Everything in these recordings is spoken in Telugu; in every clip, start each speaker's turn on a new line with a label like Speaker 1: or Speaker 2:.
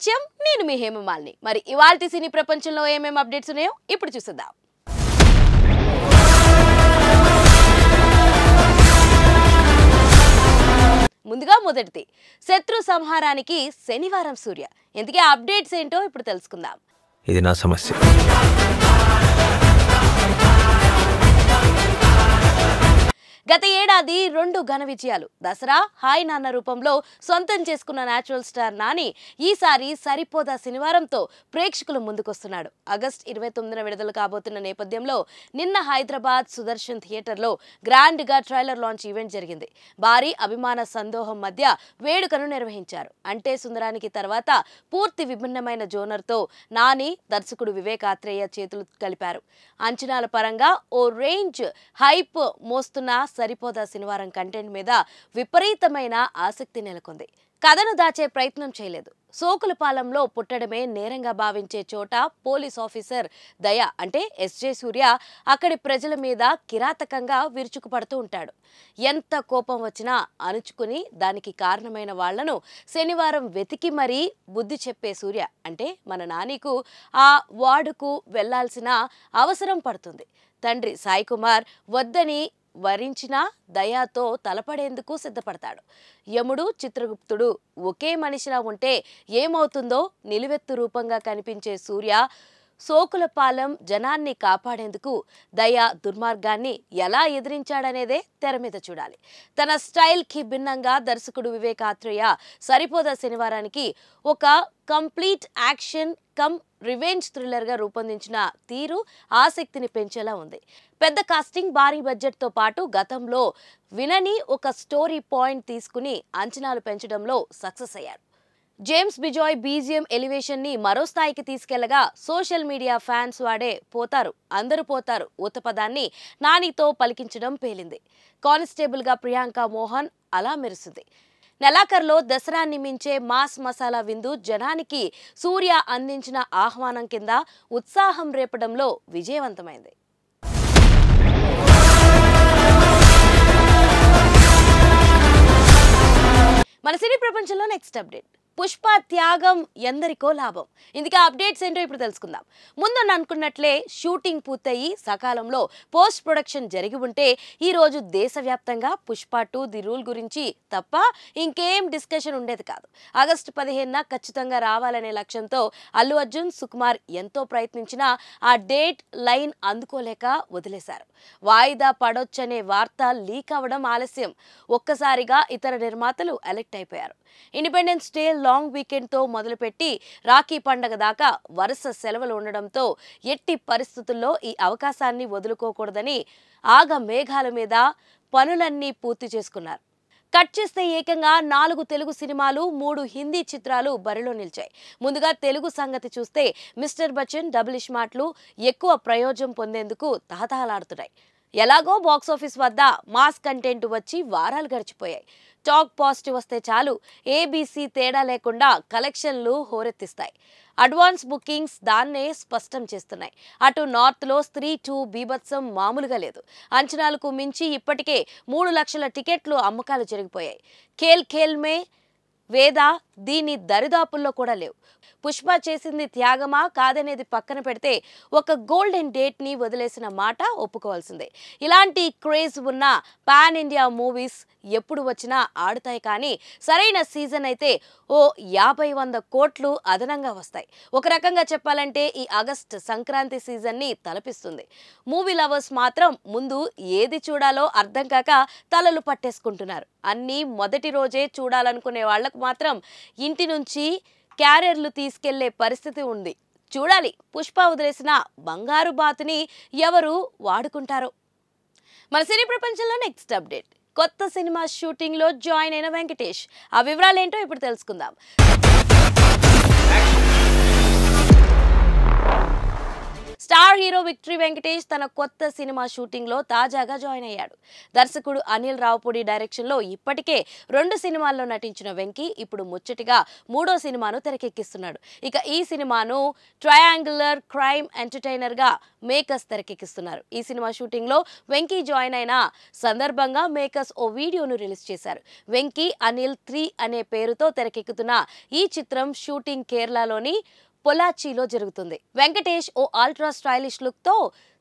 Speaker 1: ప్రపంచం నేను మీ హేమమాలిని మరి ఇవాల్టి సినీ ప్రపంచంలో ఏమేం అప్డేట్స్ ఉన్నాయో ఇప్పుడు చూసేద్దాం ముందుగా మొదటిది శత్రు సంహారానికి శనివారం సూర్య ఎందుకే అప్డేట్స్ ఏంటో ఇప్పుడు తెలుసుకుందాం
Speaker 2: ఇది నా సమస్య
Speaker 1: గత ఏడాది 2 ఘన విజయాలు దసరా హాయ్ నాన్న రూపంలో సొంతం చేసుకున్న నేచురల్ స్టార్ నాని ఈసారి సరిపోదా శనివారంతో ప్రేక్షకుల ముందుకొస్తున్నాడు. ఆగస్టు 29న విడుదల కాబోతున్న నేపథ్యంలో నిన్న హైదరాబాద్ సుదర్శన్ థియేటర్లో గ్రాండ్ గా ట్రైలర్ లాంచ్ ఈవెంట్ జరిగింది. భారీ అభిమాన సందోహం మధ్య వేడుకను నిర్వహించారు. అంటే సుందరానికి తర్వాత పూర్తి విభిన్నమైన జోనర్తో నాని దర్శకుడు వివేక్ ఆత్రేయ చేతులు కలిపారు. అంచనాల పరంగా ఓ రేంజ్ హైప్ మోస్తున్న సరిపోదా శనివారం కంటెంట్ మీద విపరీతమైన ఆసక్తి నెలకొంది. కథను దాచే ప్రయత్నం చేయలేదు. సోకులపాలెంలో పుట్టడమే నేరంగా భావించే చోట పోలీస్ ఆఫీసర్ దయ అంటే ఎస్జే సూర్య అక్కడి ప్రజల మీద కిరాతకంగా విరుచుకుపడుతూ ఉంటాడు. ఎంత కోపం వచ్చినా అణుచుకుని దానికి కారణమైన వాళ్లను శనివారం వెతికి మరీ బుద్ధి చెప్పే సూర్య అంటే మన నానికి ఆ వార్డుకు వెళ్లాల్సిన అవసరం పడుతుంది. తండ్రి సాయి కుమార్ వద్దని వరించిన దయాతో తలపడేందుకు సిద్ధపడతాడు. యముడు చిత్రగుప్తుడు ఒకే మనిషిలా ఉంటే ఏమవుతుందో నిలువెత్తు రూపంగా కనిపించే సూర్య సోకులపాలెం జనాన్ని కాపాడేందుకు దయా దుర్మార్గాన్ని ఎలా ఎదిరించాడనేదే తెర మీద చూడాలి. తన స్టైల్ కి భిన్నంగా దర్శకుడు వివేక్ ఆత్రేయ సరిపోదా శనివారానికి ఒక complete action come revenge thriller గా రూపొందించిన తీరు ఆసక్తిని పెంచేలా ఉంది. పెద్ద కాస్టింగ్ భారీ బడ్జెట్ తో పాటు గతంలో వినని ఒక స్టోరీ పాయింట్ తీసుకుని అంచనాలు పెంచడంలో సక్సెస్ అయ్యారు. జేమ్స్ బిజాయ్ బీజిఎం ఎలివేషన్ ని మరో స్థాయికి తీసుకెళ్లగా సోషల్ మీడియా ఫ్యాన్స్ వాడే పోతారు అందరూ పోతారు ఊతపదాన్ని నానితో పలికించడం పేలింది. కానిస్టేబుల్ గా ప్రియాంక మోహన్ అలా మెరుస్తుంది. నెలాఖరులో దసరాన్ని మించే మాస్ మసాలా విందు జనానికి సూర్య అందించిన ఆహ్వానం కింద ఉత్సాహం రేపడంలో విజయవంతమైంది. మన సినీ ప్రపంచంలో నెక్స్ట్ అప్డేట్ పుష్ప త్యాగం ఎందరికో లాభం. ఇందుకే అప్డేట్స్ ఏంటో ఇప్పుడు తెలుసుకుందాం. ముందు అనుకున్నట్లే షూటింగ్ పూర్తయి సకాలంలో పోస్ట్ ప్రొడక్షన్ జరిగి ఉంటే ఈ రోజు దేశవ్యాప్తంగా పుష్ప 2 ది రూల్ గురించి తప్ప ఇంకేం డిస్కషన్ ఉండేది కాదు. ఆగస్టు 15న ఖచ్చితంగా రావాలనే లక్ష్యంతో అల్లు అర్జున్ సుకుమార్ ఎంతో ప్రయత్నించినా ఆ డేట్ లైన్ అందుకోలేక వదిలేశారు. వాయిదా పడొచ్చనే వార్త లీక్ అవ్వడం ఆలస్యం. ఒక్కసారిగా ఇతర నిర్మాతలు అలర్ట్ అయిపోయారు. ఇండిపెండెన్స్ డే లాంగ్ వీకెండ్ తో మొదలుపెట్టి రాఖీ పండగ దాకా వరుస సెలవులు ఉండడంతో ఎట్టి పరిస్థితుల్లో ఈ అవకాశాన్ని వదులుకోకూడదని ఆగ మేఘాల మీద పనులన్నీ పూర్తి చేసుకున్నారు. కట్ చేస్తే ఏకంగా 4 తెలుగు సినిమాలు 3 హిందీ చిత్రాలు బరిలో నిలిచాయి. ముందుగా తెలుగు సంగతి చూస్తే మిస్టర్ బచ్చన్ డబుల్ ఇష్మార్ట్లు ఎక్కువ ప్రయోజనం పొందేందుకు తహతహలాడుతున్నాయి. ఎలాగో బాక్సాఫీస్ వద్ద మాస్ కంటెంట్ వచ్చి వారాలు గడిచిపోయాయి. టాక్ పాజిటివ్ వస్తే చాలు ఏబీసీ తేడా లేకుండా కలెక్షన్లు హోరెత్తిస్తాయి. అడ్వాన్స్ బుకింగ్స్ దాన్నే స్పష్టం చేస్తున్నాయి. అటు నార్త్లో స్త్రీ 2 బీభత్సం మామూలుగా లేదు. అంచనాలకు మించి ఇప్పటికే 3 లక్షల టికెట్లు అమ్మకాలు జరిగిపోయాయి. ఖేల్ ఖేల్ మే వేద దీని దరిదాపుల్లో కూడా లేవు. పుష్ప చేసింది త్యాగమా కాదనేది పక్కన పెడితే ఒక గోల్డెన్ డేట్ ని వదిలేసిన మాట ఒప్పుకోవాల్సిందే. ఇలాంటి క్రేజ్ ఉన్న పాన్ ఇండియా మూవీస్ ఎప్పుడు వచ్చినా ఆడుతాయి. కానీ సరైన సీజన్ అయితే ఓ 50-100 కోట్లు అదనంగా వస్తాయి. ఒక రకంగా చెప్పాలంటే ఈ ఆగస్ట్ సంక్రాంతి సీజన్ ని తలపిస్తుంది. మూవీ లవర్స్ మాత్రం ముందు ఏది చూడాలో అర్థం కాక తలలు పట్టేసుకుంటున్నారు. అన్నీ మొదటి రోజే చూడాలనుకునే వాళ్లకు మాత్రం ఇంటి నుంచి క్యారియర్లు తీసుకెళ్లే పరిస్థితి ఉంది. చూడాలి పుష్ప వదిలేసిన బంగారు బాతుని ఎవరు వాడుకుంటారో. మన సినీ ప్రపంచంలో నెక్స్ట్ అప్డేట్ కొత్త సినిమా షూటింగ్ లో జాయిన్ అయిన వెంకటేష్. ఆ వివరాలు ఏంటో ఇప్పుడు తెలుసుకుందాం. స్టార్ హీరో విక్టరీ వెంకటేష్ తన కొత్త సినిమా షూటింగ్ లో తాజాగా జాయిన్ అయ్యాడు. దర్శకుడు అనిల్ రావుపూడి డైరెక్షన్ లో ఇప్పటికే 2 సినిమాల్లో నటించిన వెంకీ ఇప్పుడు ముచ్చటిగా 3వ సినిమాను తెరకెక్కిస్తున్నాడు. ఇక ఈ సినిమాను ట్రయాంగులర్ క్రైమ్ ఎంటర్టైనర్ గా మేకర్స్ తెరకెక్కిస్తున్నారు. ఈ సినిమా షూటింగ్ లో వెంకీ జాయిన్ అయిన సందర్భంగా మేకర్స్ ఓ వీడియోను రిలీజ్ చేశారు. వెంకీ అనిల్ 3 అనే పేరుతో తెరకెక్కుతున్న ఈ చిత్రం షూటింగ్ కేరళలోని పొలాచిలో జరుగుతుంది. వెంకటేష్ ఓ అల్ట్రా స్టైలిష్ లుక్ తో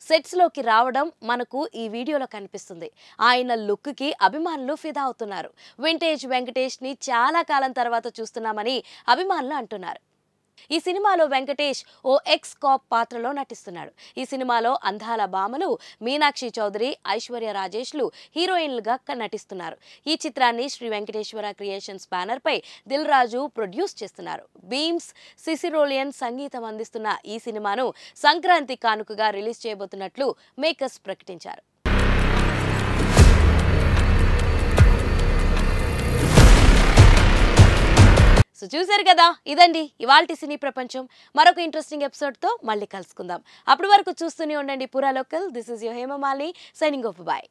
Speaker 1: సెట్స్ లోకి రావడం మనకు ఈ వీడియోలో కనిపిస్తుంది. ఆయన లుక్ కి అభిమానులు ఫిదా అవుతున్నారు. వింటేజ్ వెంకటేష్ ని చాలా కాలం తర్వాత చూస్తున్నామని అభిమానులు అంటున్నారు. ఈ సినిమాలో వెంకటేష్ ఓ ఎక్స్ కాప్ పాత్రలో నటిస్తున్నాడు. ఈ సినిమాలో అందాల భామలు మీనాక్షి చౌదరి, ఐశ్వర్య రాజేష్లు హీరోయిన్లుగా నటిస్తున్నారు. ఈ చిత్రాన్ని శ్రీ వెంకటేశ్వర క్రియేషన్స్ బ్యానర్ పై దిల్ రాజు ప్రొడ్యూస్ చేస్తున్నారు. బీమ్స్ సిసిరోలియన్ సంగీతం అందిస్తున్న ఈ సినిమాను సంక్రాంతి కానుకగా రిలీజ్ చేయబోతున్నట్లు మేకర్స్ ప్రకటించారు. సో చూసారు కదా, ఇదండి ఇవాల్టి సినీ ప్రపంచం. మరొక ఇంట్రెస్టింగ్ ఎపిసోడ్తో మళ్ళీ కలుసుకుందాం. అప్పటి వరకు చూస్తూనే ఉండండి పురా local. This is your Hemamalini signing off. By.